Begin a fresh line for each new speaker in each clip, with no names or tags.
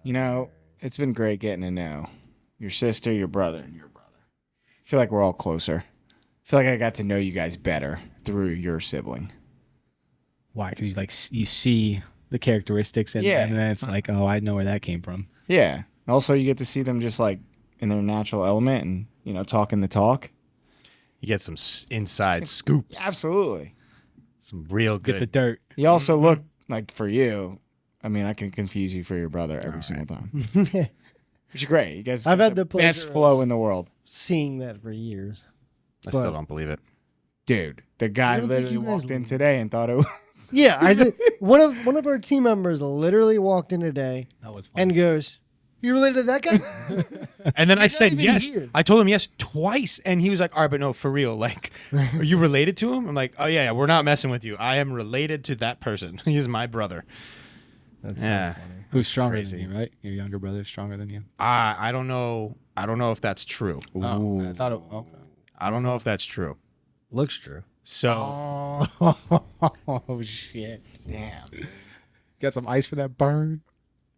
You know, it's been great getting to know your sister, your brother, and your brother. I feel like we're all closer. I feel like I got to know you guys better through your sibling.
Why? Because you see the characteristics, and then it's like, oh, I know where that came from.
Yeah. Also, you get to see them just like in their natural element and, you know, talking the talk.
You get some inside scoops.
Absolutely.
Some real good.
Get the dirt.
You also look like, for you, I mean, I can confuse you for your brother every single time. Which is great. You guys
I've
have
had the pleasure
best flow in the world.
Seeing that for years.
I still don't believe it.
Dude, the guy
I don't think
literally
you guys
walked in today and thought it was...
Yeah, I did. One of our team members literally walked in today
That was fun.
and goes, "You related to that guy?"
And then I said
even
yes.
here.
I told him yes twice, and he was like, "All right, but no, for real. Like, are you related to him?" I'm like, "Oh yeah, we're not messing with you. I am related to that person. He is my brother."
That's
Yeah.
so funny.
Who's stronger
Crazy.
than you, right? Your younger brother is stronger than you.
I don't know. I don't know if that's true.
Oh, I thought it. Okay.
I don't know if that's true.
Looks true.
So
Oh shit!
Damn.
Got some ice for that burn.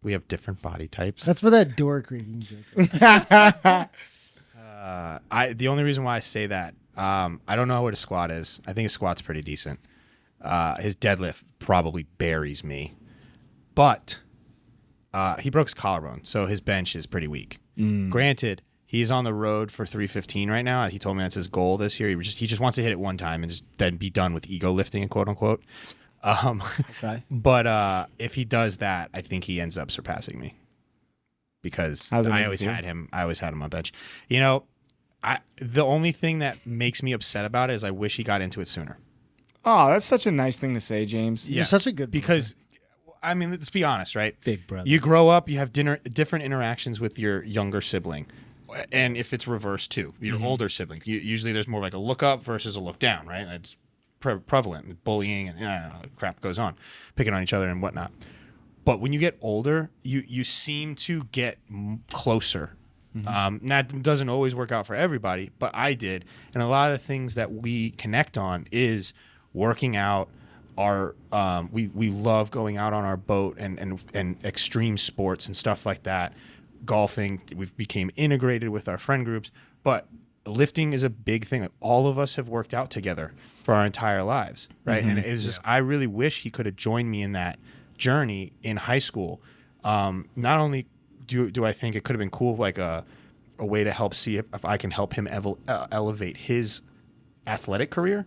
we have different body types.
That's for that door creaking joke.
The only reason why I say that, I don't know what his squat is. I think his squat's pretty decent. His deadlift probably buries me, but he broke his collarbone, so his bench is pretty weak. Granted, he's on the road for 315 right now. He told me that's his goal this year. He just wants to hit it one time and just then be done with ego lifting, quote unquote.
Okay.
But if he does that, I think he ends up surpassing me because
How's it
I
make
always
you feel?
had him. I always had him on bench. You know, the only thing that makes me upset about it is I wish he got into it sooner.
Oh, that's such a nice thing to say, James.
Yeah.
You're such a good
Because, I mean, let's be honest, right?
Big brother.
You grow up, you have different interactions with your younger sibling. And if it's reversed too, your older sibling, usually there's more like a look up versus a look down, right? That's prevalent. Bullying and crap goes on, picking on each other and whatnot. But when you get older, you seem to get closer. That doesn't always work out for everybody, but I did. And a lot of the things that we connect on is working out. We love going out on our boat and extreme sports and stuff like that. Golfing, we've became integrated with our friend groups, but lifting is a big thing. Like, all of us have worked out together for our entire lives, right? And it was just, I really wish he could have joined me in that journey in high school. Not only do I think it could have been cool, like a way to help see if I can help him elevate his athletic career,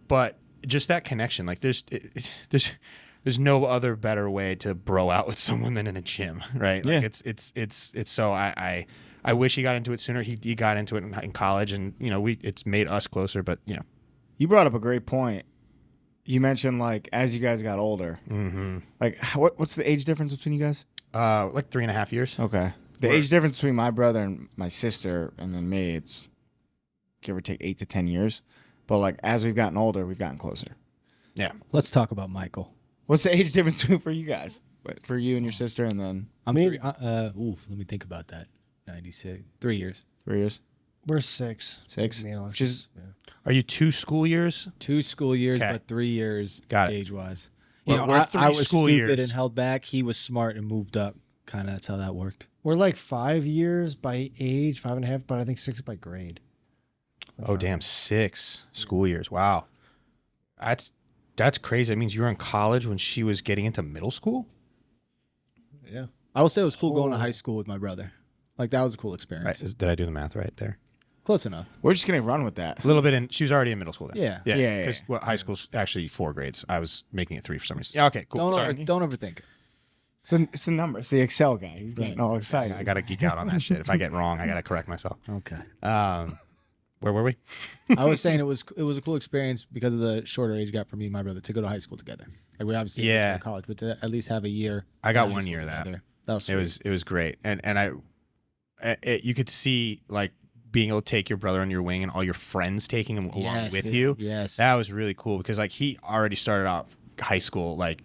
but just that connection. Like there's no other better way to bro out with someone than in a gym, right? Like it's so I wish he got into it sooner. He got into it in college, and you know it's made us closer. But you know,
You brought up a great point. You mentioned, like, as you guys got older, like, what's the age difference between you guys?
like 3.5 years.
Okay. The age difference between my brother and my sister and then me, it's give or take 8 to 10 years. But, like, as we've gotten older, we've gotten closer.
Yeah.
Let's talk about Michael.
What's the age difference for you guys? For you and your sister, and then
I'm three. Let me think about that. 96. 3 years.
3 years?
We're 6.
6?
Me and Alex.
Which is,
Are you 2 school years?
2 school years,
Okay.
but 3 years
Got it.
age-wise.
Well, we're 3
I was
school
stupid
years.
and held back. He was smart and moved up. Kind of that's how that worked.
We're like 5 years by age, 5.5, but I think 6 by grade.
Oh damn, 6 school years. Wow, that's crazy. That means you were in college when she was getting into middle school.
Yeah.
I will say it was cool going to high school with my brother. Like, that was a cool experience.
Right? Did I do the math right there?
Close enough.
we're just going to run with that.
A little bit in. She was already in middle school then.
Yeah.
Yeah.
Because high school's actually 4 grades. I was making it 3 for some reason. Yeah. Okay. Cool. Sorry.
Don't overthink it.
It's a number. It's the Excel guy. He's getting all excited.
I gotta geek out on that shit. If I get wrong, I gotta correct myself.
Okay.
Where were we?
I was saying it was a cool experience because of the shorter age gap for me and my brother to go to high school together. Like, we obviously didn't go to college, but to at least have a year.
I got
in high
1
school
year of that.
together. That was sweet.
It was great, and you could see like being able to take your brother on your wing and all your friends taking him along
Yes,
with
dude.
you.
Yes.
That was really cool because like he already started out high school like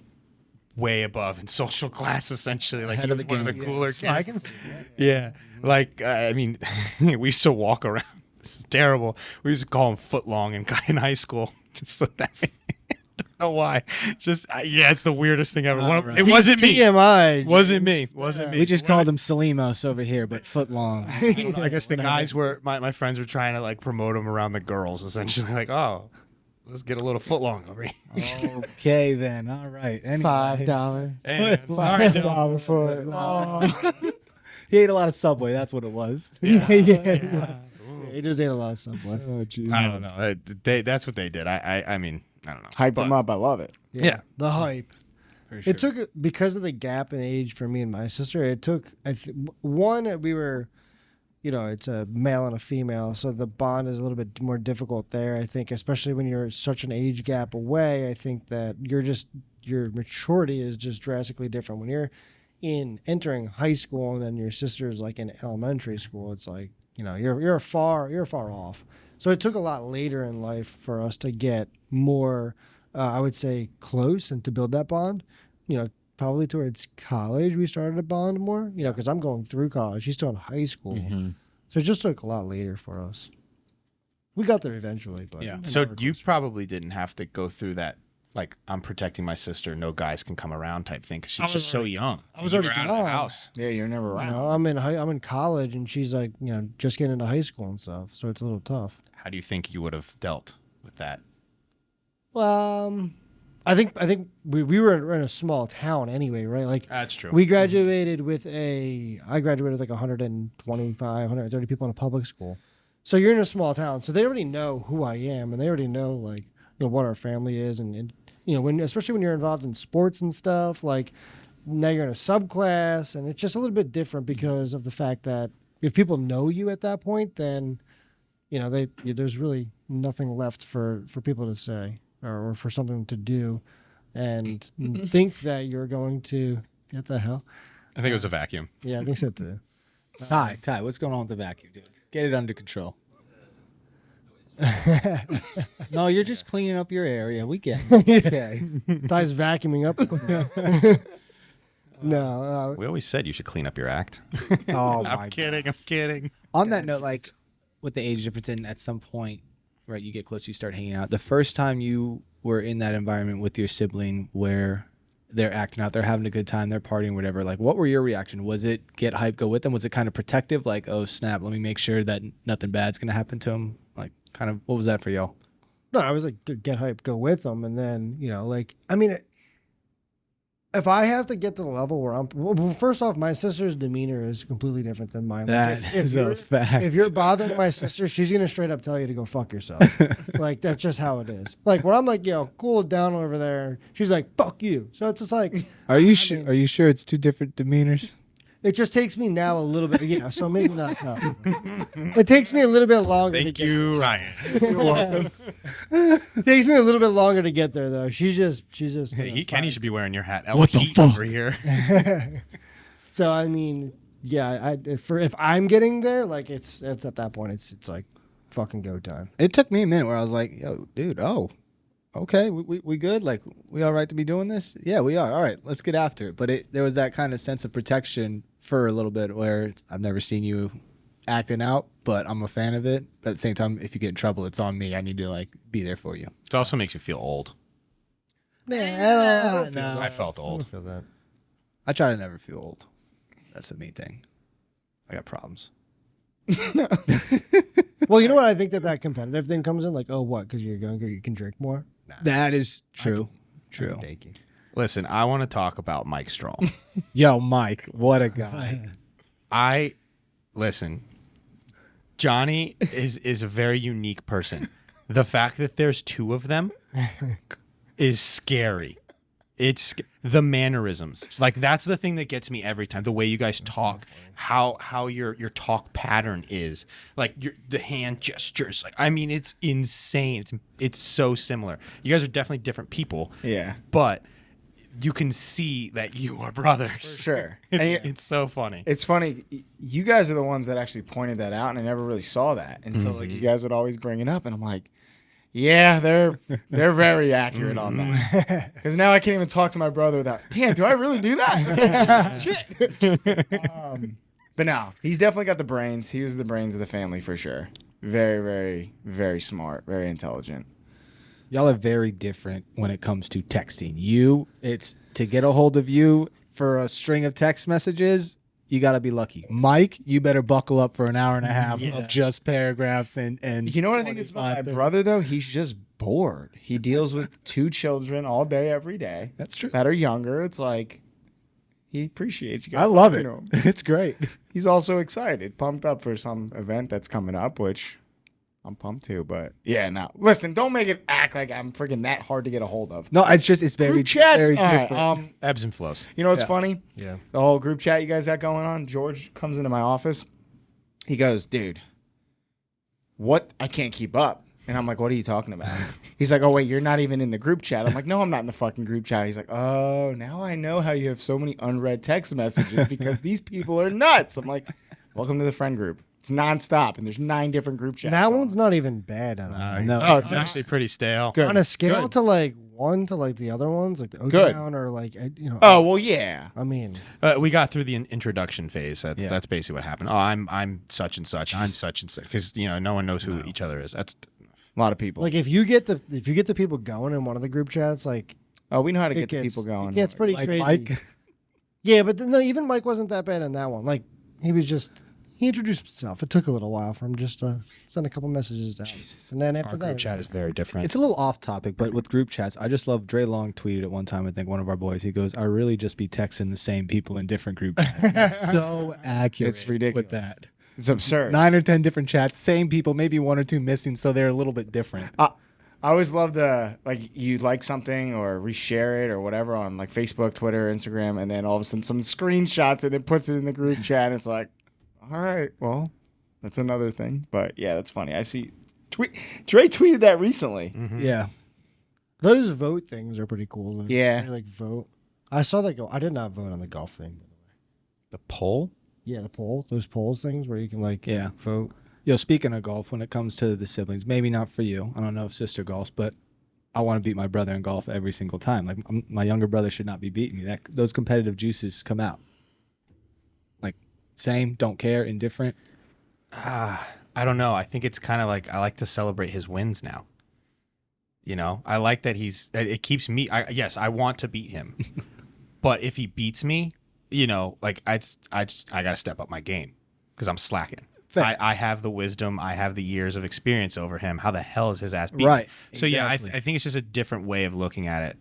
way above in social class essentially. Like
Ahead
he
of
was
the
one of the
game.
cooler
So I
kids.
can see that.
Yeah. Like I mean, we used to walk around. This is terrible. We used to call him foot long in high school. Just so that know why. Just it's the weirdest thing ever.
Right.
It wasn't me.
TMI.
Wasn't me.
We just called him Salimos over here, but foot long.
I guess the guys were my friends were trying to like promote him around the girls, essentially. Like, oh, let's get a little foot long over here.
Okay, then. All right. Anyway.
$5.
Hey, sorry, Dylan.
$5 foot long.
He ate a lot of Subway. That's what it was.
He just ate a lot of Subway.
Oh, geez.
I don't know. That's what they did. I mean, I don't know.
Hype
But-
them up. I love it.
Yeah.
The hype.
For sure.
It took, because of the gap in age for me and my sister, it took, one, we were, it's a male and a female, so the bond is a little bit more difficult there, I think, especially when you're such an age gap away. I think that your maturity is just drastically different. When you're entering high school and then your sister's like in elementary school, it's like, you're far off. So it took a lot later in life for us to get more, I would say, close and to build that bond. Probably towards college we started to bond more. Because I'm going through college. She's still in high school, so it just took a lot later for us. We got there eventually, but
Yeah.
So you probably didn't have to go through that, like, I'm protecting my sister, no guys can come around type thing, because she's just so young.
I was
You
already
were out of the
gone.
house.
Yeah, you're never around.
I'm in college, and she's like, just getting into high school and stuff. So it's a little tough.
How do you think you would have dealt with that?
Well, I think we were in a small town anyway, right? Like
That's true.
we graduated I graduated with like 125, 130 people in a public school. So you're in a small town, so they already know who I am, and they already know like what our family is, and especially when you're involved in sports and stuff, like now you're in a subclass, and it's just a little bit different because of the fact that if people know you at that point, then there's really nothing left for people to say or for something to do, and think that you're going to get the hell.
I think it was a vacuum.
Yeah, I think so too.
Ty, what's going on with the vacuum, dude? Get it under control. No, you're just cleaning up your area. We get it. It's okay.
Ty's vacuuming up. No,
We always said you should clean up your act.
Oh,
I'm kidding.
On that note, like with the age difference, and at some point, right, you get close, you start hanging out. The first time you were in that environment with your sibling where they're acting out, they're having a good time, they're partying, whatever, like what were your reaction? Was it get hype, go with them? Was it kind of protective, like, oh snap, let me make sure that nothing bad's gonna happen to them? Like, kind of, what was that for y'all?
no, I was like, get hype, go with them, and then if I have to get to the level where well, first off, my sister's demeanor is completely different than mine.
That is a fact.
If you're bothering my sister, she's gonna straight up tell you to go fuck yourself. Like that's just how it is. Like when I'm like, cool it down over there, she's like, fuck you. So it's just like,
Are you sure it's two different demeanors?
it just takes me now a little bit. Yeah, so maybe not. No. It takes me a little bit longer.
Thank you, Ryan.
You're welcome. It takes me a little bit longer to get there, though. She's just.
Kenny should be wearing your hat.
What the fuck?
Over here.
So I mean, yeah. If I'm getting there, like it's at that point, it's like fucking go time.
It took me a minute where I was like, yo, dude, okay, we good? Like, we all right to be doing this? Yeah, we are. All right, let's get after it. But there was that kind of sense of protection for a little bit where I've never seen you acting out, but I'm a fan of it. But at the same time, if you get in trouble, it's on me. I need to like be there for you.
It also makes you feel old.
Yeah,
I felt
I
old.
don't feel that.
I try to never feel old. That's the main thing. I got problems.
Well, you know what? I think that competitive thing comes in, like, oh, what? Because you're younger, you can drink more. Nah,
That is true.
I
True.
can take you.
Listen, I want to talk about Mike Strahl.
Yo, Mike, what a guy.
Listen, Johnny is a very unique person. The fact that there's two of them is scary. It's the mannerisms. Like that's the thing that gets me every time. The way you guys talk, how your talk pattern is, like the hand gestures. Like I mean, it's insane. It's so similar. You guys are definitely different people.
Yeah.
But you can see that you are brothers.
For sure.
It's so funny.
It's funny. You guys are the ones that actually pointed that out, and I never really saw that. And so like you guys would always bring it up, and I'm like, yeah, they're very accurate on that. Because now I can't even talk to my brother without, damn, do I really do that? Shit. But no, he's definitely got the brains. He was the brains of the family for sure. Very, very, very smart, very intelligent.
Y'all are very different when it comes to texting. It's to get a hold of you for a string of text messages. You got to be lucky. Mike, you better buckle up for an hour and a half of just paragraphs and
you know what I think is about my brother though? He's just bored. He deals with 2 children all day, every day.
That's true.
That are younger. It's like he appreciates you guys.
I love it.
Him.
It's great.
He's also excited, pumped up for some event that's coming up, which I'm pumped too. But yeah, no. Listen, don't make it act like I'm freaking that hard to get a hold of.
No, it's very,
Group chats.
very
All
different.
right,
Ebbs and flows.
you know what's funny?
Yeah.
The whole group chat you guys got going on. George comes into my office. He goes, dude, what? I can't keep up. And I'm like, what are you talking about? He's like, oh, wait, you're not even in the group chat. I'm like, no, I'm not in the fucking group chat. He's like, oh, now I know how you have so many unread text messages because these people are nuts. I'm like, welcome to the friend group. It's nonstop, and there's 9 different group chats.
That
going
one's not even bad. I don't know.
No.
Oh,
It's actually pretty stale.
Good.
On a scale
Good.
to like 1 to like the other ones, like the
Good.
O-Town or like, you know.
Oh, well, yeah.
I mean,
We got through the introduction phase. That's basically what happened. Oh, I'm such and such. I'm such and such. Because no one knows who each other is. That's
A lot of people.
like if you get the people going in one of the group chats, like
oh, we know how to
it
get the
gets,
people going.
It gets pretty
Like
crazy.
Mike.
Yeah, but no, even Mike wasn't that bad in that one. Like he introduced himself. It took a little while for him just to send a couple messages down. And then after
our
that,
group chat is very different.
It's a little off topic, but with group chats, I just love Dre Long tweeted at one time, I think one of our boys, he goes, I really just be texting the same people in different group chats. That's so accurate.
It's ridiculous.
With that.
It's absurd.
9 or 10 different chats, same people, maybe 1 or 2 missing, so they're a little bit different.
I always love the, like, you like something or reshare it or whatever on, like, Facebook, Twitter, Instagram, and then all of a sudden some screenshots and it puts it in the group chat, and it's like, all right, well, that's another thing. But, yeah, that's funny. I see. Dre tweeted that recently.
Yeah.
those vote things are pretty cool. Though.
Yeah.
They, like vote. I saw that go. I did not vote on the golf thing, by the way.
The poll?
Yeah, the poll, those polls things where you can like vote.
Yo, speaking of golf, when it comes to the siblings, maybe not for you. I don't know if sister golfs, but I want to beat my brother in golf every single time. Like my younger brother should not be beating me. Those competitive juices come out. Like same, don't care, indifferent.
I don't know. I think it's kind of like I like to celebrate his wins now. You know, I like that it keeps me. Yes, I want to beat him, but if he beats me, you know, like I gotta step up my game because I'm slacking. I have the wisdom. I have the years of experience over him. How the hell is his ass beat?
Right.
So
Exactly.
yeah, I think it's just a different way of looking at it.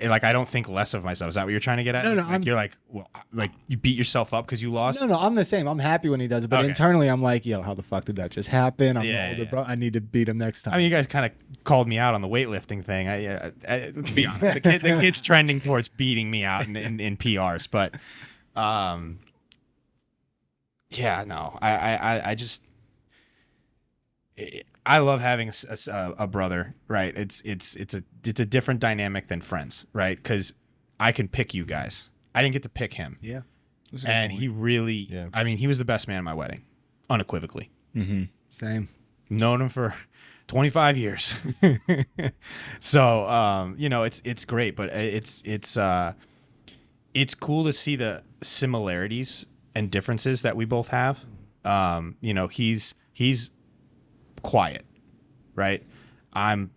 Like I don't think less of myself. Is that what you're trying to get at?
No,
like, you're like, well, like you beat yourself up because you lost.
No, I'm the same. I'm happy when he does it, but
Okay.
internally I'm like, yo, how the fuck did that just happen? I'm
Yeah,
the older
yeah.
bro. I need to beat him next time.
I mean, you guys kind of called me out on the weightlifting thing. To be honest, the kid's trending towards beating me out in PRs, but yeah, no, I just I love having a brother, right? It's a different dynamic than friends, right? Because I can pick you guys. I didn't get to pick him.
yeah.
And he really, I mean, he was the best man at my wedding, unequivocally.
Same.
Known him for 25 years. So, you know, it's great, but it's cool to see the similarities and differences that we both have. You know, he's quiet, right? I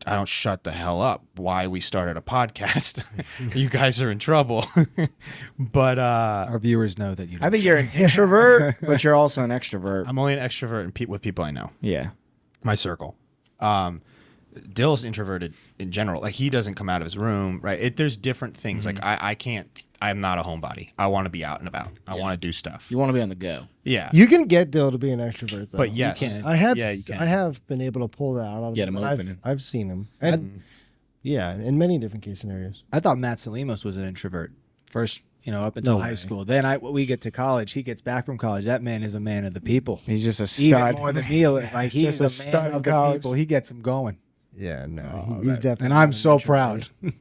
don't shut the hell up. Why we started a podcast. You guys are in trouble. But
Our viewers know that you
I think you're an introvert, but you're also an extrovert.
I'm only an extrovert with people I know.
Yeah.
My circle. Dill's introverted in general. Like he doesn't come out of his room, right? There's different things. Like I can't. I'm not a homebody. I want to be out and about. I want to do stuff.
You want to be on the go.
Yeah.
You can get Dill to be an extrovert, though.
But yes,
You can.
I have.
Yeah, you can.
I have been able to pull that out. Of
Get him
but
open.
I've seen him, and yeah, in many different case scenarios.
I thought Matt Salimos was an introvert first, up until
No
high
way.
school. Then we get to college. He gets back from college. That man is a man of the people.
He's just a
Even
stud.
more than me. Like he's
Just
a
a
man
stud
of
in
the
college.
people. He gets him going.
Yeah, no, he's definitely.
And I'm
not
so
an
proud.
introvert.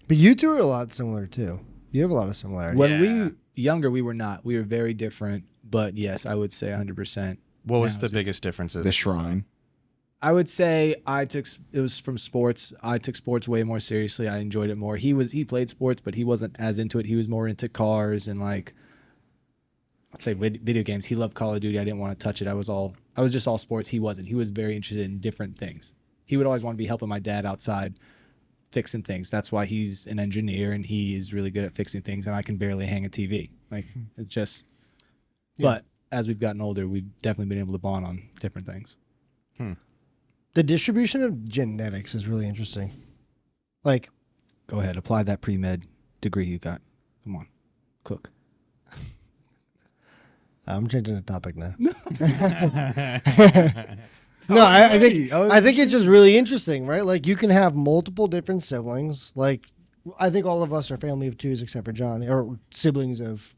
But you two are a lot similar too. You have a lot of similarities.
When we younger, we were not. We were very different. But yes, I would say 100%.
What was
Now,
the biggest differences?
The shrine.
I would say it was from sports. I took sports way more seriously. I enjoyed it more. He played sports, but he wasn't as into it. He was more into cars and like I'd say video games. He loved Call of Duty. I didn't want to touch it. I was just all sports. He wasn't. He was very interested in different things. he would always want to be helping my dad outside fixing things. That's why he's an engineer and he is really good at fixing things, and I can barely hang a TV. Like, it's just. But as we've gotten older, we've definitely been able to bond on different things.
The distribution of genetics is really interesting. Like,
Go ahead, apply that pre-med degree you got. Come on, cook.
I'm changing the topic now. No, I think it's just really interesting, right? Like, you can have multiple different siblings. Like, I think all of us are family of twos except for Johnny, or siblings of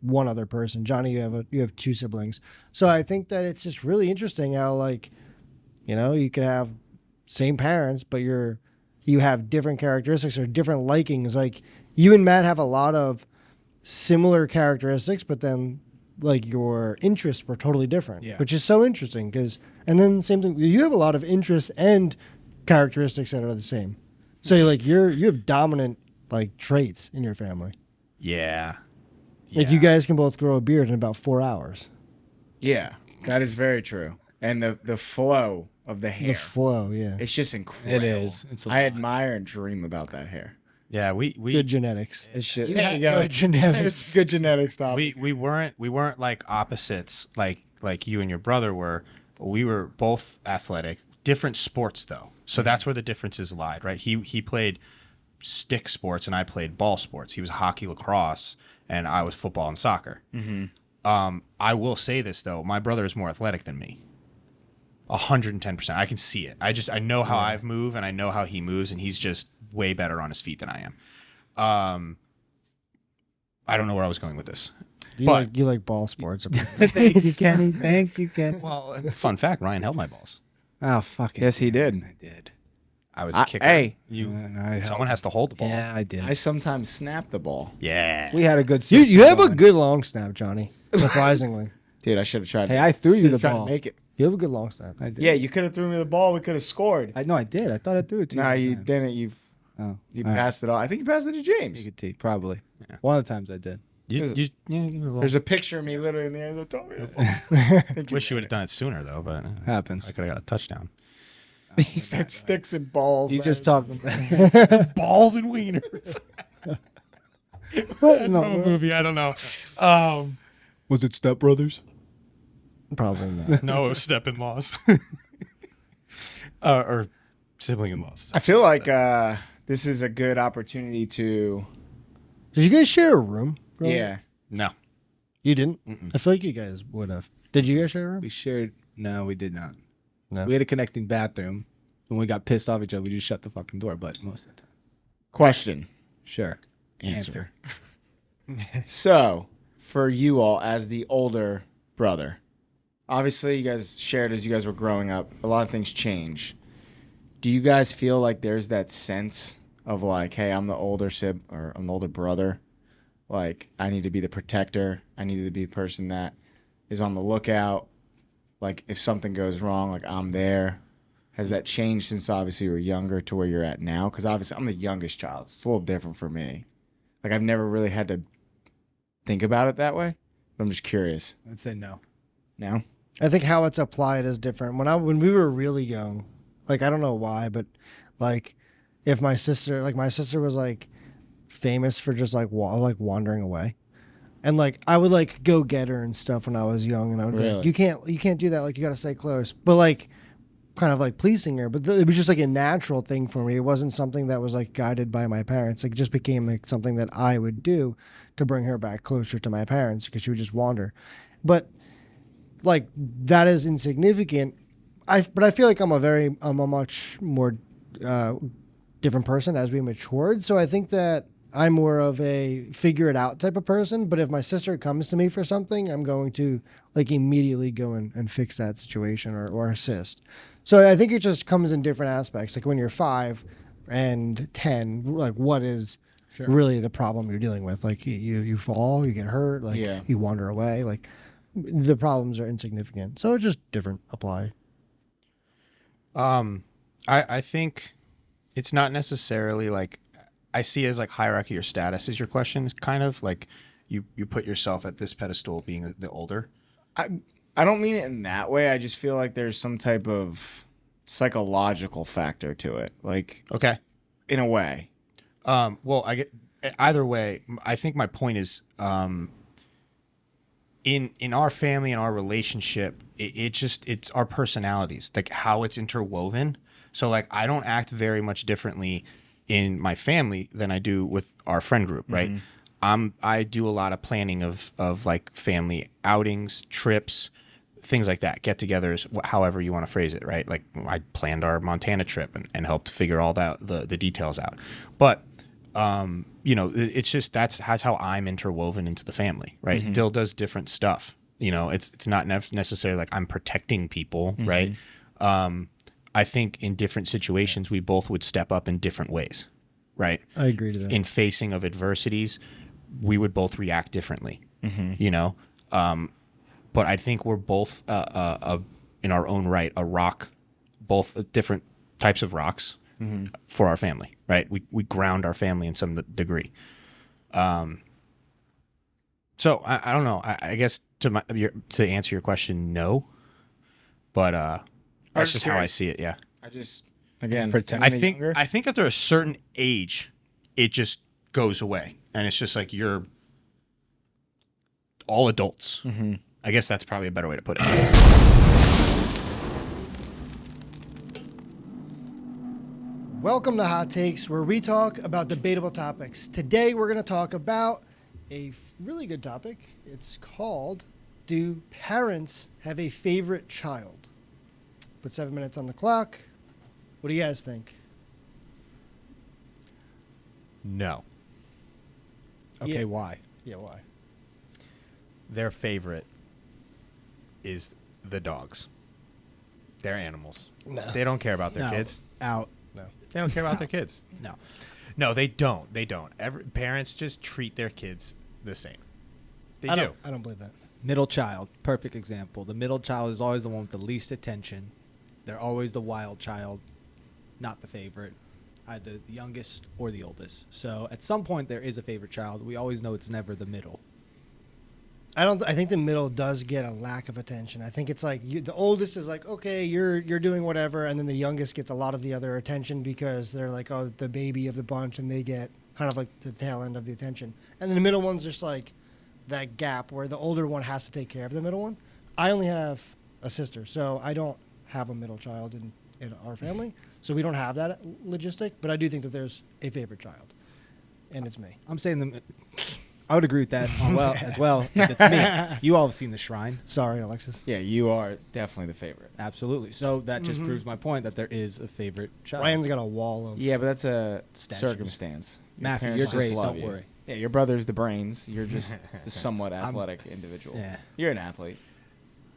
one other person. Johnny, you have two siblings. So I think that it's just really interesting how, like, you know, you can have same parents, but you have different characteristics or different likings. Like, you and Matt have a lot of similar characteristics, but then like your interests were totally different, which is so interesting. And then same thing, you have a lot of interests and characteristics that are the same. So you have dominant like traits in your family.
Yeah.
Like, you guys can both grow a beard in about 4 hours.
Yeah, that is very true. And the flow of the hair.
The flow, yeah.
It's just incredible.
It is. It's
I admire and dream about that hair.
Yeah, we
Good genetics.
It's just,
Yeah,
there you go.
good genetics.
There's good genetics. Stop.
we weren't like opposites like you and your brother were. We were both athletic, different sports though. So that's where the differences lied, right? He played stick sports and I played ball sports. He was hockey, lacrosse, and I was football and soccer. I will say this though, my brother is more athletic than me. 110%. I can see it. I know how I move and I know how he moves, and he's just way better on his feet than I am. I don't know where I was going with this.
You like ball sports.
Thank you, Kenny. Thank you, Kenny.
Well, fun fact, Ryan held my balls.
Oh, fuck it.
Yes, he did.
I did.
I was a kicker.
Hey,
Someone has to hold the ball.
Yeah, I did.
I sometimes snap the ball.
Yeah.
We had a good
You
system
have a
going.
good long snap, Johnny. Surprisingly.
Dude, I should have tried.
Hey, I threw you the
tried to
ball.
make it.
You have a good long snap.
I did.
Yeah, you could have threw me the ball. We could have scored.
I know I did. I thought I threw it to you.
No,
one
you
time.
didn't. You
Oh, all right.
passed it all. I think you passed it to James.
You could take, probably.
Yeah.
One of the times I did.
There's a picture of me literally in the air that told me the ball.
Wish you would have done it sooner though, but
Happens.
I could have got a touchdown.
He said sticks and balls.
You
man.
just talked.
Balls and wieners. That's from a movie. I don't know.
Was it Step Brothers?
Probably not.
No, it was step-in-laws. Or sibling-in-laws.
I feel like this is a good opportunity to.
Did you guys share a room? growing up?
Yeah.
No.
You didn't? I feel like you guys would have. Did you guys share a room?
We shared. No, we did not.
No.
We had a connecting bathroom. When we got pissed off each other, we just shut the fucking door. But most of the time,
Question.
sure.
Answer. So, for you all as the older brother, obviously you guys shared as you guys were growing up. A lot of things change. Do you guys feel like there's that sense of like, hey, I'm the older or I'm the older brother. Like, I need to be the protector. I need to be the person that is on the lookout. Like, if something goes wrong, like, I'm there. Has that changed since obviously you were younger to where you're at now? Because obviously I'm the youngest child. It's a little different for me. Like, I've never really had to think about it that way. But I'm just curious.
I'd say no.
Now?
I think how it's applied is different. When we were really young, like, I don't know why, but like, if my sister was like famous for just like wandering away, and like I would like go get her and stuff when I was young, and I would be like, you can't do that. Like, you got to stay close. But like, kind of like pleasing her. But it was just like a natural thing for me. It wasn't something that was like guided by my parents. Like, it just became like something that I would do to bring her back closer to my parents because she would just wander. But like, that is insignificant. But I feel like I'm a much more different person as we matured. So I think that I'm more of a figure it out type of person. But if my sister comes to me for something, I'm going to like immediately go and fix that situation or assist. So I think it just comes in different aspects. Like when you're 5 and 10, like what is really the problem you're dealing with? Like you fall, you get hurt, like you wander away. Like the problems are insignificant. So it's just different apply.
I think it's not necessarily like, I see it as like hierarchy or status is your question. It's kind of like you put yourself at this pedestal being the older.
I don't mean it in that way. I just feel like there's some type of psychological factor to it, like
Okay.
in a way.
Well, I get either way. I think my point is, in our family and our relationship, it's our personalities, like how it's interwoven. So like I don't act very much differently in my family than I do with our friend group, right? I do a lot of planning of like family outings, trips, things like that, get-togethers, however you want to phrase it, right? Like I planned our Montana trip and helped figure all that the details out. But you know, it's just that's how I'm interwoven into the family, right? Dill does different stuff. You know, it's not necessarily like I'm protecting people, right? I think in different situations we both would step up in different ways, right?
I agree to that.
In facing of adversities, we would both react differently, you know? But I think we're both in our own right, a rock, both different types of rocks for our family, right? We ground our family in some degree. So I don't know. I guess to answer your question, no. But that's just how I see it. Yeah.
I just, again,
Pretend-
I
being
think
younger-
I think after a certain age, it just goes away, and it's just like you're all adults. I guess that's probably a better way to put it.
Welcome to Hot Takes, where we talk about debatable topics. Today, we're going to talk about a really good topic. It's called, do parents have a favorite child? Put 7 minutes on the clock. What do you guys think?
No,
Okay,
Yeah.
why?
Yeah, why?
Their favorite is the dogs. They're animals.
No.
They don't care about their
No.
kids.
Out.
They don't care about their kids.
No.
No, they don't. They don't. Parents just treat their kids the same. They do.
I don't believe that.
Middle child, perfect example. The middle child is always the one with the least attention. They're always the wild child, not the favorite, either the youngest or the oldest. So at some point there is a favorite child. We always know it's never the middle.
I think the middle does get a lack of attention. I think it's like the oldest is like, okay, you're doing whatever, and then the youngest gets a lot of the other attention because they're like, oh, the baby of the bunch, and they get kind of like the tail end of the attention. And then the middle one's just like that gap where the older one has to take care of the middle one. I only have a sister, so I don't have a middle child in our family, so we don't have that logistic. But I do think that there's a favorite child, and it's me.
I'm saying I would agree with that as well, because it's me. You all have seen The Shrine.
Sorry, Alexis.
Yeah, you are definitely the favorite.
Absolutely. So that just proves my point that there is a favorite child.
Ryan's got a wall of
Yeah, but that's a
Statues.
circumstance. Your
Matthew,
parents
you're
just
great.
love
Don't
you.
worry.
Yeah, your brother's the brains. You're just the somewhat athletic individual.
Yeah.
You're an athlete.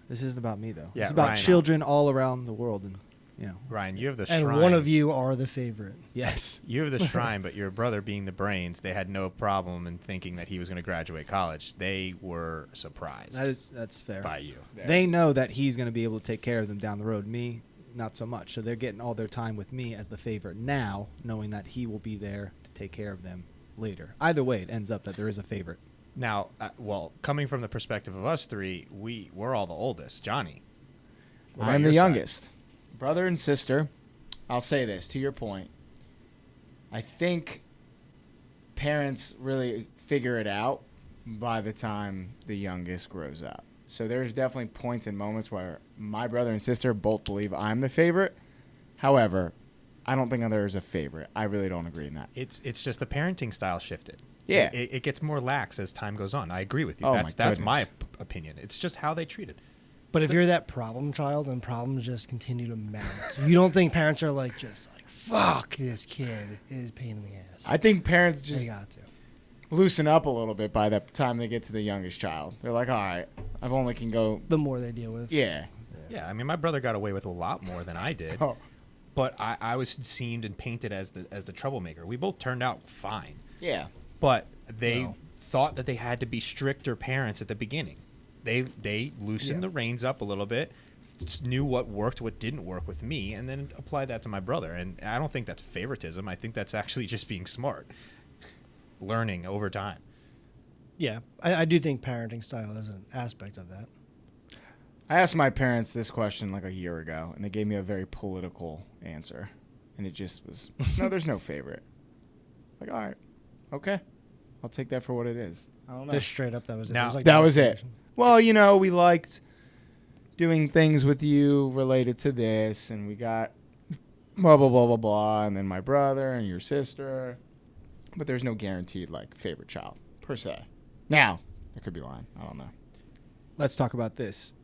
This isn't about me, though.
Yeah,
It's about
Ryan.
children all around the world. And, you know,
Ryan, you have the
and
shrine.
one of you are the favorite.
yes.
You have the shrine, but your brother being the brains, they had no problem in thinking that he was going to graduate college. They were surprised
That's fair.
by you.
They know that he's going to be able to take care of them down the road. Me, not so much. So they're getting all their time with me as the favorite now, knowing that he will be there to take care of them later. Either way, it ends up that there is a favorite.
Now, well, coming from the perspective of us three, we're all the oldest. Johnny, what about
I'm the
your side?
youngest. Brother and sister. I'll say this to your point. I think parents really figure it out by the time the youngest grows up. So there's definitely points and moments where my brother and sister both believe I'm the favorite. However, I don't think there's a favorite. I really don't agree in that.
It's just the parenting style shifted.
Yeah.
It gets more lax as time goes on. I agree with you.
Oh,
that's
my
that's
goodness.
my opinion. It's just how they treat it.
But if you're that problem child and problems just continue to mount, you don't think parents are like just like, fuck this kid is a pain in the ass.
I think parents
They
just
got to.
loosen up a little bit by the time they get to the youngest child. They're like, all right, I've only can go.
The more they deal with.
Yeah.
Yeah, I mean, my brother got away with a lot more than I did.
Oh.
But I was seen and painted as the troublemaker. We both turned out fine.
Yeah.
But they
No.
thought that they had to be stricter parents at the beginning. They loosened the reins up a little bit, knew what worked, what didn't work with me, and then applied that to my brother. And I don't think that's favoritism. I think that's actually just being smart, learning over time.
Yeah. I do think parenting style is an aspect of that.
I asked my parents this question like a year ago, and they gave me a very political answer. And it just was, no, there's no favorite. Like, all right, okay. I'll take that for what it is. I don't know.
Just straight up, that was it.
Now-
It was like
That was it.
conversation.
Well, we liked doing things with you related to this, and we got blah, blah, blah, blah, blah, and then my brother and your sister. But there's no guaranteed, like, favorite child, per se. Now, I could be lying. I don't know.
Let's talk about this.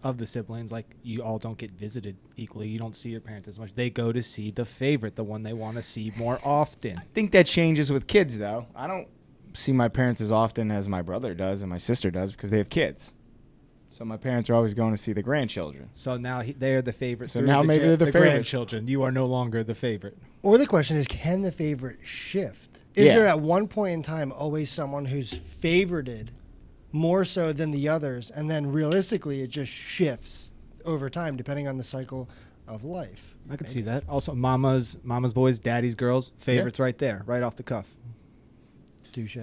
Of the siblings, like, you all don't get visited equally. You don't see your parents as much. They go to see the favorite, the one they want to see more often.
I think that changes with kids, though. I don't see my parents as often as my brother does and my sister does because they have kids. So my parents are always going to see the grandchildren.
So now they are the favorite.
So
through
now maybe they're the favorite.
grandchildren. You are no longer the favorite.
Or the question is, can the favorite shift? Is
Yeah.
there at one point in time always someone who's favorited more so than the others, and then realistically it just shifts over time depending on the cycle of life?
I could see that. Also, mama's boys, daddy's girls, favorites right there, right off the cuff.
Touche.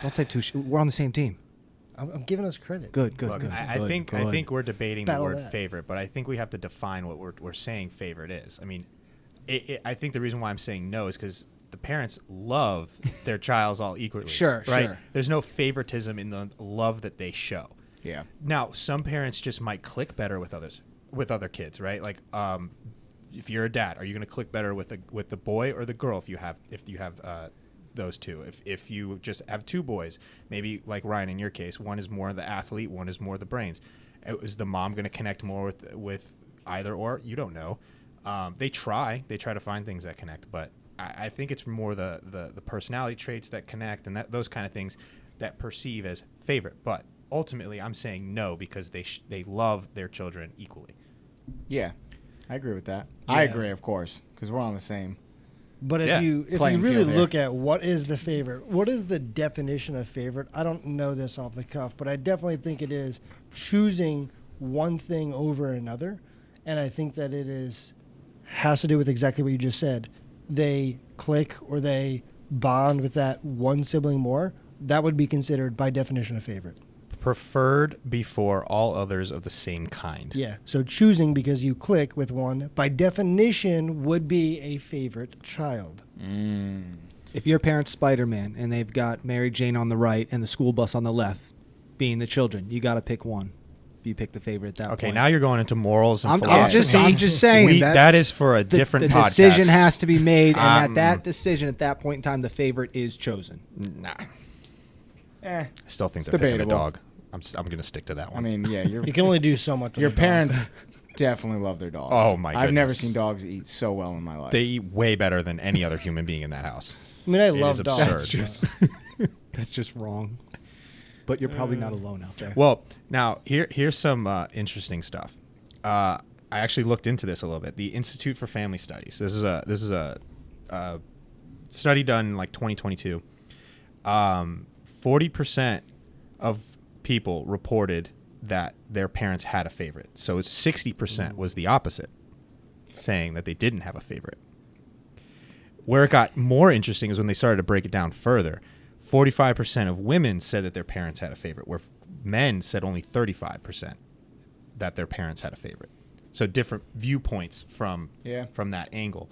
Don't say touche. We're on the same team.
I'm giving us credit.
Good, good,
Look,
good.
I
good,
think
good.
we're debating
Battle
the word
that.
favorite, but I think we have to define what we're saying favorite is. I mean, I think the reason why I'm saying no is because the parents love their childs all equally.
Sure,
right?
sure.
There's no favoritism in the love that they show.
Yeah.
Now, some parents just might click better with other kids, right? Like, if you're a dad, are you going to click better with the boy or the girl if you have those two? If you just have two boys, maybe like Ryan in your case, one is more the athlete, one is more the brains. Is the mom going to connect more with either or? You don't know. They try to find things that connect, but I think it's more the personality traits that connect and those kind of things that perceive as favorite. But ultimately, I'm saying no because they love their children equally.
Yeah. I agree with that.
Yeah.
I agree, of course, because we're on the same.
But
Yeah.
if you
Playing
really
field here.
look at what is the favorite, what is the definition of favorite? I don't know this off the cuff, but I definitely think it is choosing one thing over another, and I think that has to do with exactly what you just said. They click or they bond with that one sibling more. That would be considered by definition a favorite.
Preferred before all others of the same kind.
Yeah. So choosing because you click with one, by definition, would be a favorite child.
If your parent's Spider-Man and they've got Mary Jane on the right and the school bus on the left, being the children, you got to pick one. You pick the favorite at that
Okay,
point.
now you're going into morals and
I'm
philosophy.
just saying
that is for a different
the
podcast.
decision has to be made, and at that
Um,
decision, at that point in time, the favorite is chosen.
Nah,
Eh.
I still think
It's
they're picking a
debatable.
dog. I'm going to stick to that one.
I mean, yeah,
You can only do so much. With
your
a dog.
parents definitely love their dogs.
Oh, my
I've never
goodness.
seen dogs eat so well in my life.
They eat way better than any other human being in that house.
I mean, I
It
love
is
dogs.
absurd.
That's just wrong. But you're probably not alone out there.
Well, now here's some interesting stuff. I actually looked into this a little bit. The Institute for Family Studies. This is a study done in like 2022. 40% of people reported that their parents had a favorite. So 60% was the opposite, saying that they didn't have a favorite. Where it got more interesting is when they started to break it down further. 45% of women said that their parents had a favorite, where men said only 35% that their parents had a favorite. So different viewpoints from that angle.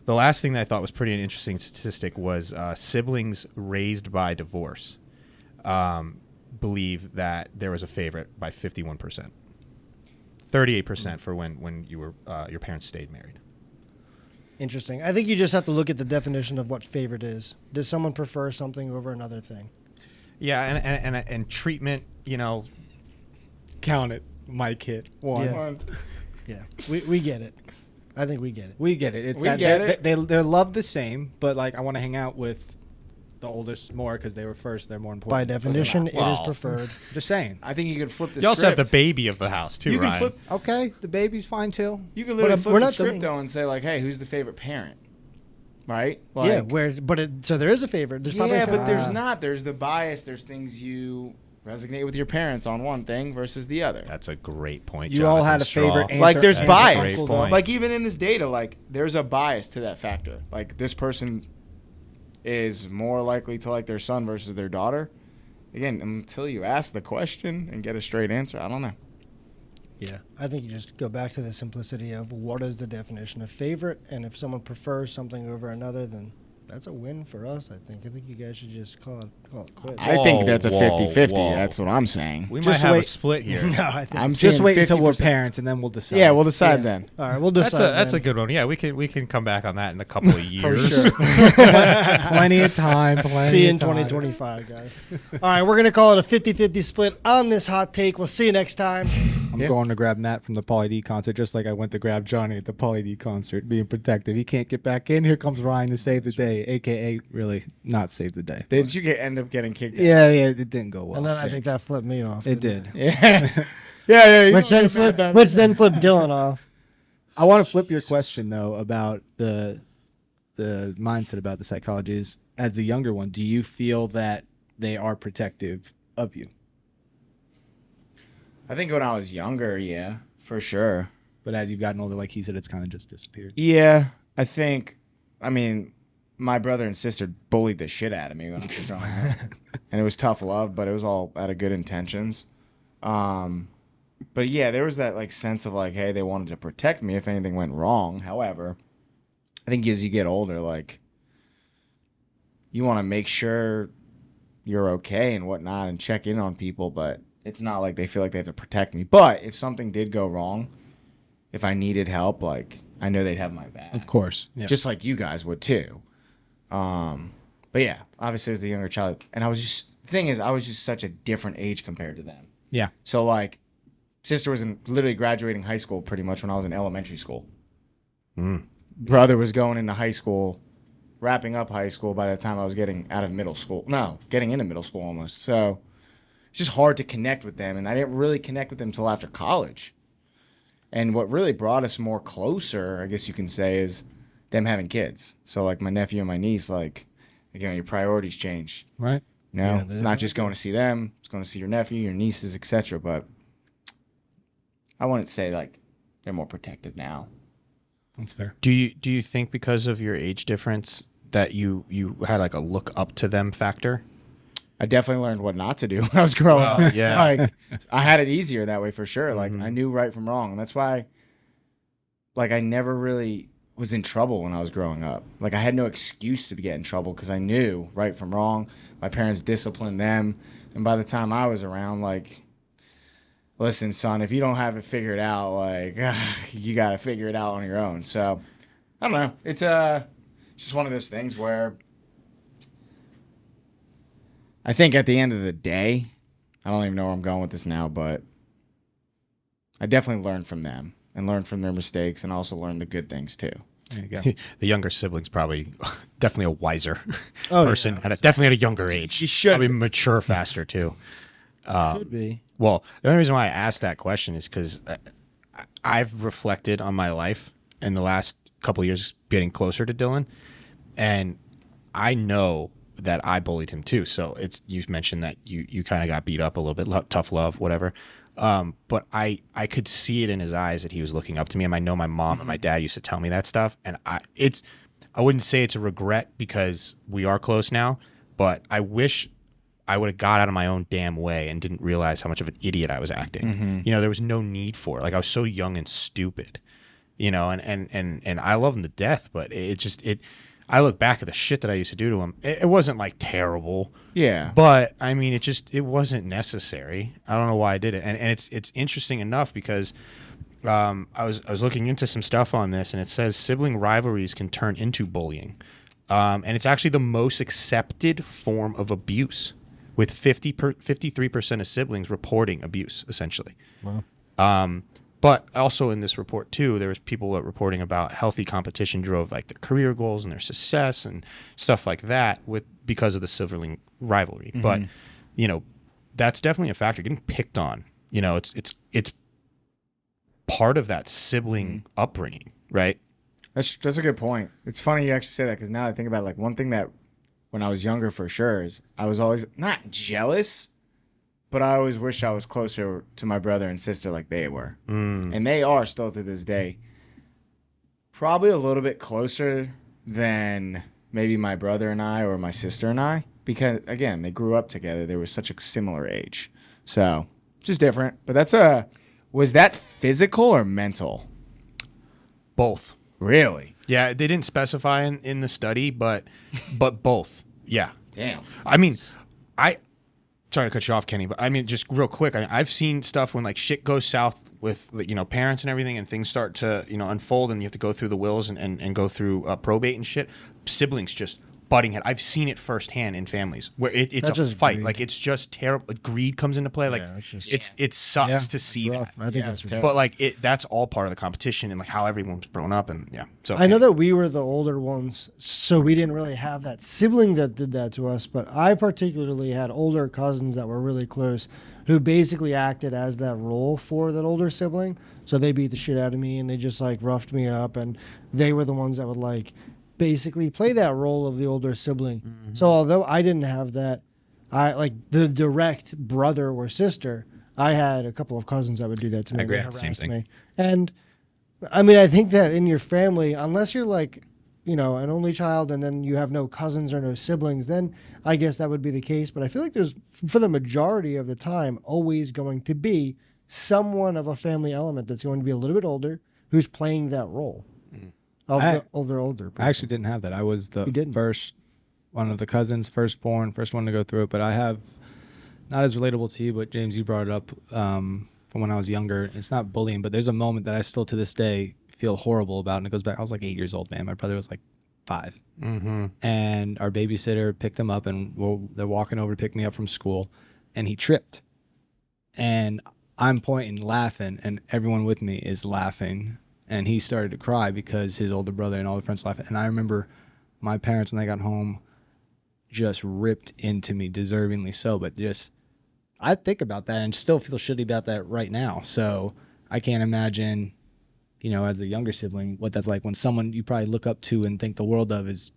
The last thing that I thought was pretty interesting statistic was siblings raised by divorce believe that there was a favorite by 51%. 38% for when you were your parents stayed married.
Interesting. I think you just have to look at the definition of what favorite is. Does someone prefer something over another thing?
Yeah, and treatment,
Count it. My kid. One.
Yeah. Yeah, we get it. I think we get it.
We get it. It's
We
that
get it.
they're loved the same, but like I want to hang out with the oldest more because they were first. They're more
By
important.
definition, it is
Well.
preferred.
Just saying.
I think you could flip the
You also have the
script.
baby of the house too,
You can
Ryan.
flip.
Okay, the baby's fine too.
You can literally
But
flip
we're
the
not
script
saying-
though and say like, hey, who's the favorite parent? Right?
Yeah,
Like,
so there is a favorite. There's probably a
yeah,
favorite.
but there's not. There's the bias. There's things you resonate with your parents on one thing versus the other.
That's a great point.
You all had
Jonathan
a
Straw.
favorite aunt
Like
or-
there's
aunt or
bias.
uncle,
point.
Like even in this data, like there's a bias to that factor. Like this person is more likely to like their son versus their daughter. Again, until you ask the question and get a straight answer, I don't know.
Yeah, I think you just go back to the simplicity of what is the definition of favorite, and if someone prefers something over another, then that's a win for us. I think you guys should just call it quits.
I think that's a
Whoa,
50-50.
whoa.
That's what I'm saying.
We
Just
might have a
wait.
split here.
No, I think
I'm
Just
saying
wait until we're
50%.
parents, and then we'll decide.
Yeah, we'll decide
Yeah.
then.
all right. We'll decide.
That's a
then.
good one. Yeah, we can come back on that in a couple of years.
For sure.
Plenty of time. Plenty
See you in
of time.
2025, guys. All right, we're gonna call it a 50-50 split on this hot take. We'll see you next time.
I'm going to grab Matt from the Pauly D concert, just like I went to grab Johnny at the Pauly D concert, being protective. He can't get back in. Here comes Ryan to save the day, aka really not save the day.
Did you end up getting kicked out?
Yeah, it didn't go well.
And then I think that flipped me off.
It
didn't
did.
Yeah. Yeah. You
Which
don't
then
get mad
flipped, which then flipped Dylan off.
I want to flip your question though about the mindset about the psychology is, as the younger one, do you feel that they are protective of you?
I think when I was younger, yeah, for sure.
But as you've gotten older, like he said, it's kind of just disappeared.
Yeah, I mean, my brother and sister bullied the shit out of me when I was growing up. And it was tough love, but it was all out of good intentions. But yeah, there was that like sense of like, hey, they wanted to protect me if anything went wrong. However, I think as you get older, like, you want to make sure you're okay and whatnot and check in on people, but it's not like they feel like they have to protect me. But if something did go wrong, if I needed help, like, I know they'd have my back.
Of course. Yeah.
Just like you guys would too. But yeah, obviously as the younger child, and I was just such a different age compared to them.
Yeah.
So like, sister was literally graduating high school pretty much when I was in elementary school. Brother was going into high school, wrapping up high school by the time I was getting out of middle school. No, getting into middle school almost. So it's just hard to connect with them, and I didn't really connect with them until after college. And what really brought us more closer, I guess you can say, is them having kids. So like my nephew and my niece, like, again, your priorities change.
Right.
You know,
Yeah,
it's not just going to see them; it's going to see your nephew, your nieces, etc. But I wouldn't say like they're more protective now.
That's fair.
Do you think because of your age difference that you had like a look up to them factor?
I definitely learned what not to do when I was growing up.
yeah.
Like, I had it easier that way for sure. Like, I knew right from wrong. And that's why, like, I never really was in trouble when I was growing up. Like, I had no excuse to get in trouble because I knew right from wrong. My parents disciplined them. And by the time I was around, like, listen, son, if you don't have it figured out, like, you got to figure it out on your own. So, I don't know. It's just one of those things where I think at the end of the day, I don't even know where I'm going with this now, but I definitely learned from them and learned from their mistakes and also learned the good things too.
There you go.
The younger sibling's probably definitely a wiser
Oh,
person,
yeah.
definitely at a younger age.
You should
probably mature faster too.
Should be.
Well, the only reason why I asked that question is because I've reflected on my life in the last couple of years getting closer to Dylan, and I know that I bullied him too. So you mentioned that you kind of got beat up a little bit, tough love, whatever. But I could see it in his eyes that he was looking up to me. And I know my mom and my dad used to tell me that stuff. And I wouldn't say it's a regret because we are close now, but I wish I would have got out of my own damn way and didn't realize how much of an idiot I was acting. You know, there was no need for it. Like, I was so young and stupid, you know, and I love him to death, but I look back at the shit that I used to do to him. It wasn't like terrible.
Yeah.
But I mean, it wasn't necessary. I don't know why I did it. And it's interesting enough because I was looking into some stuff on this, and it says sibling rivalries can turn into bullying. And it's actually the most accepted form of abuse, with 53% of siblings reporting abuse, essentially.
Wow.
But also in this report too, there was people that reporting about healthy competition drove like their career goals and their success and stuff like that because of the sibling rivalry. But you know, that's definitely a factor. Getting picked on, you know, it's part of that sibling upbringing, right?
That's a good point. It's funny you actually say that because now I think about it, like one thing that when I was younger for sure is I was always not jealous, but I always wish I was closer to my brother and sister like they were. And they are still to this day. Probably a little bit closer than maybe my brother and I or my sister and I. Because, again, they grew up together. They were such a similar age. So, just different. But that's Was that physical or mental?
Both.
Really?
Yeah, they didn't specify in the study, but both. Yeah.
Damn.
I mean, sorry to cut you off, Kenny, but I mean, just real quick. I've seen stuff when like shit goes south with parents and everything, and things start to unfold, and you have to go through the wills and go through probate and shit. Siblings just butting head. I've seen it firsthand in families where it's a fight.
Greed.
Like it's just terrible. Greed comes into play. Like it sucks to see
rough.
that.
I think that's
terrible.
But like that's all part of the competition and like how everyone's grown up and yeah. So
I know that we were the older ones, so we didn't really have that sibling that did that to us. But I particularly had older cousins that were really close, who basically acted as that role for that older sibling. So they beat the shit out of me and they just like roughed me up, and they were the ones that would like basically play that role of the older sibling. Mm-hmm. So although I didn't have that, I like the direct brother or sister, I had a couple of cousins that would do that to me.
I agree.
They
Same
harassed
thing.
me. And I mean, I think that in your family, unless you're like, an only child and then you have no cousins or no siblings, then I guess that would be the case. But I feel like there's, for the majority of the time, always going to be someone of a family element that's going to be a little bit older who's playing that role. Of the older person.
I actually didn't have that. I was the
You didn't?
first one of the cousins, first one to go through it. But I have, not as relatable to you, but James, you brought it up from when I was younger. It's not bullying, but there's a moment that I still to this day feel horrible about, and it goes back. I was like 8 years old, man. My brother was like 5, and our babysitter picked him up, and they're walking over to pick me up from school, and he tripped, and I'm pointing, laughing, and everyone with me is laughing. And he started to cry because his older brother and all the friends laughing. And I remember my parents, when they got home, just ripped into me, deservingly so. But just, I think about that and still feel shitty about that right now. So I can't imagine, as a younger sibling, what that's like when someone you probably look up to and think the world of is.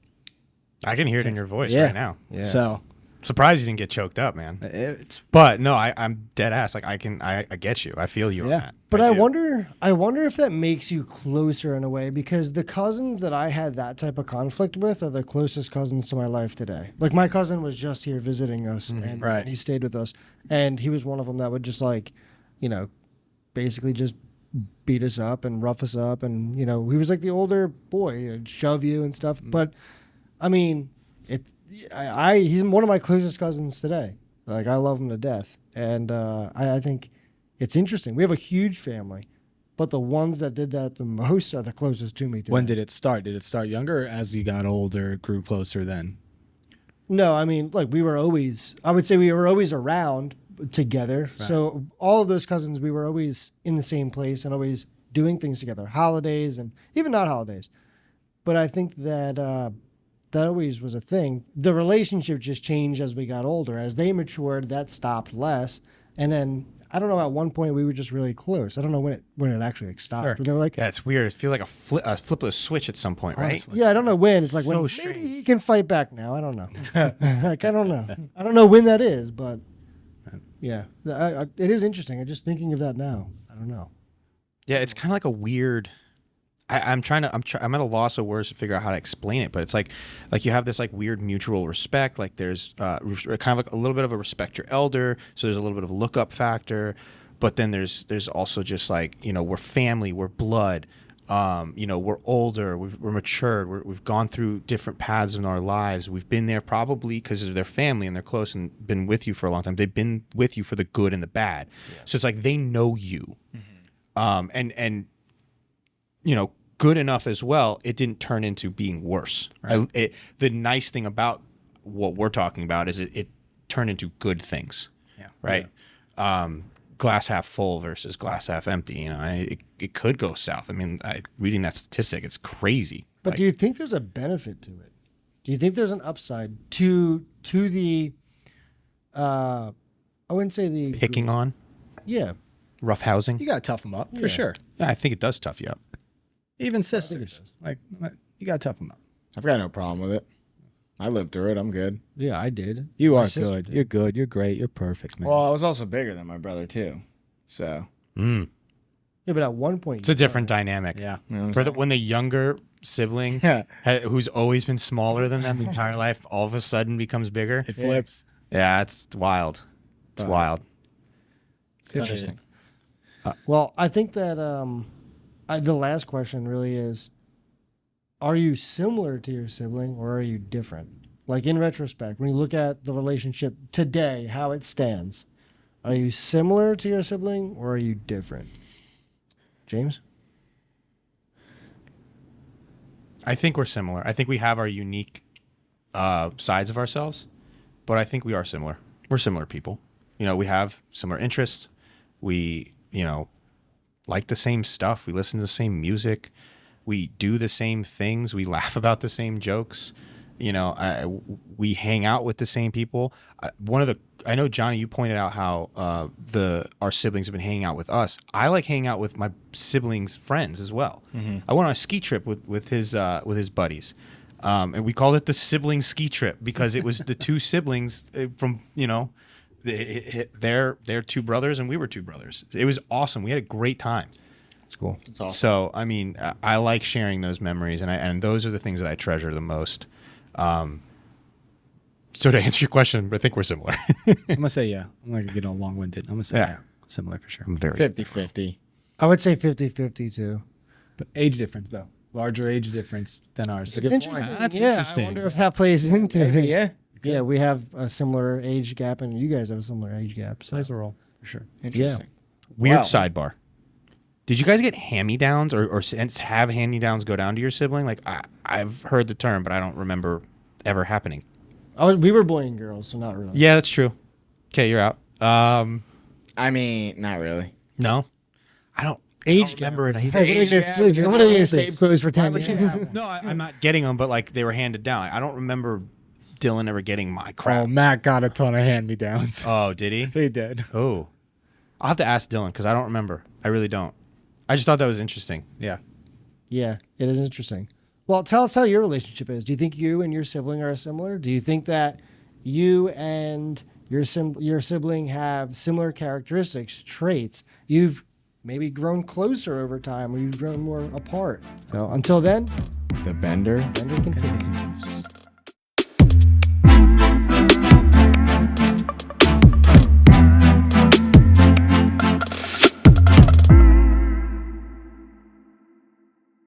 I can hear it in your voice
Yeah.
right now.
Yeah.
So
Surprised you didn't get choked up, man.
it's.
But no, I'm dead ass. Like I get you. I feel you on
Yeah.
that.
But I
do.
wonder if that makes you closer in a way, because the cousins that I had that type of conflict with are the closest cousins to my life today. Like my cousin was just here visiting us, and
Right.
he stayed with us, and he was one of them that would just like, basically just beat us up and rough us up, and he was like the older boy, he'd shove you and stuff. But I mean, he's one of my closest cousins today. Like I love him to death, and I think it's interesting. We have a huge family, but the ones that did that the most are the closest to me today.
When did it start? Did it start younger, or as you got older, grew closer then?
No, I mean, like I would say we were always around together.
Right.
So all of those cousins, we were always in the same place and always doing things together, holidays and even not holidays. But I think that that always was a thing. The relationship just changed as we got older. As they matured, that stopped less. And then I don't know. At one point, we were just really close. I don't know when it actually stopped.
Sure.
When they were like,
Yeah, it's weird. It feels like a flip of a switch at some point, right?
Honestly.
yeah, I don't know when. It's like
So
when
strange.
maybe he can fight back now. I don't know. Like I don't know. I don't know when that is, but yeah, it is interesting. I'm just thinking of that now. I don't know.
Yeah, it's kind of like a weird. I'm at a loss of words to figure out how to explain it, but it's like you have this like weird mutual respect. Like there's kind of like a little bit of a respect your elder, so there's a little bit of a look up factor, but then there's also just like we're family, we're blood, we're older, we're matured, we've gone through different paths in our lives. We've been there probably because of their family and they're close and been with you for a long time. They've been with you for the good and the bad, so it's like they know you, and good enough as well, it didn't turn into being worse.
Right.
The nice thing about what we're talking about is it turned into good things.
Yeah.
Right. Glass half full versus glass half empty. It could go south. I mean, reading that statistic, it's crazy.
But do you think there's a benefit to it? Do you think there's an upside to the? I wouldn't say the
Picking on
Yeah,
rough housing?
You gotta tough them up for
Yeah.
sure.
Yeah, I think it does tough you up.
Even sisters, like you gotta tough them up.
I've got no problem with it. I lived through it. I'm good.
yeah, I did.
You
My
are
sister
good.
did.
You're good. You're great. You're perfect, man.
Well, I was also bigger than my brother too, so
Yeah, but at one point
It's a different dynamic.
yeah.
you know what I'm
For
saying?
when the younger sibling
Yeah.
who's always been smaller than them the entire life all of a sudden becomes bigger.
It flips.
Yeah, it's wild. It's wild.
It's interesting.
Well, I think that the last question really is, are you similar to your sibling or are you different? Like in retrospect, when you look at the relationship today, how it stands, are you similar to your sibling or are you different? James?
I think we're similar. I think we have our unique sides of ourselves, but I think we are similar. We're similar people. You know, we have similar interests. We, you know, like the same stuff. We listen to the same music. We do the same things. We laugh about the same jokes. You know, we hang out with the same people. I know, Johnny, you pointed out how our siblings have been hanging out with us. I like hanging out with my siblings' friends as well. Mm-hmm. I went on a ski trip with his buddies, and we called it the sibling ski trip because it was the two siblings from, you know, they're two brothers and we were two brothers. It was awesome. We had a great time.
It's cool.
It's awesome.
So, I mean, I like sharing those memories, and those are the things that I treasure the most. So to answer your question, I think we're similar.
I'm gonna say yeah. I'm not gonna get all long-winded. I'm gonna say yeah, similar for sure.
I'm very
50-50.
I would say 50-50 too.
But age difference though, larger age difference than ours.
It's interesting.
That's
yeah,
interesting.
I wonder if that plays into it.
Yeah.
Yeah, we have a similar age gap, and you guys have a similar age gap. So.
Plays a role for sure.
Interesting.
Weird
Wow.
sidebar. Did you guys get hand-me-downs or have hand-me-downs go down to your sibling? Like I've heard the term, but I don't remember ever happening.
We were boy and girls, so not really.
Yeah, that's true. Okay, you're out.
I mean, not really.
No, I don't
Age
remember it either.
Hey, what are you going to say? Close for 10 years.
No, I'm not getting them, but like they were handed down. I don't remember Dylan ever getting my crap.
Oh, Matt got a ton of hand-me-downs.
Oh, did he?
He did.
Oh, I'll have to ask Dylan because I don't remember. I really don't. I just thought that was interesting.
Yeah.
Yeah, it is interesting. Well, tell us how your relationship is. Do you think you and your sibling are similar? Do you think that you and your sibling have similar characteristics, traits? You've maybe grown closer over time, or you've grown more apart. So until then,
The bender
continues.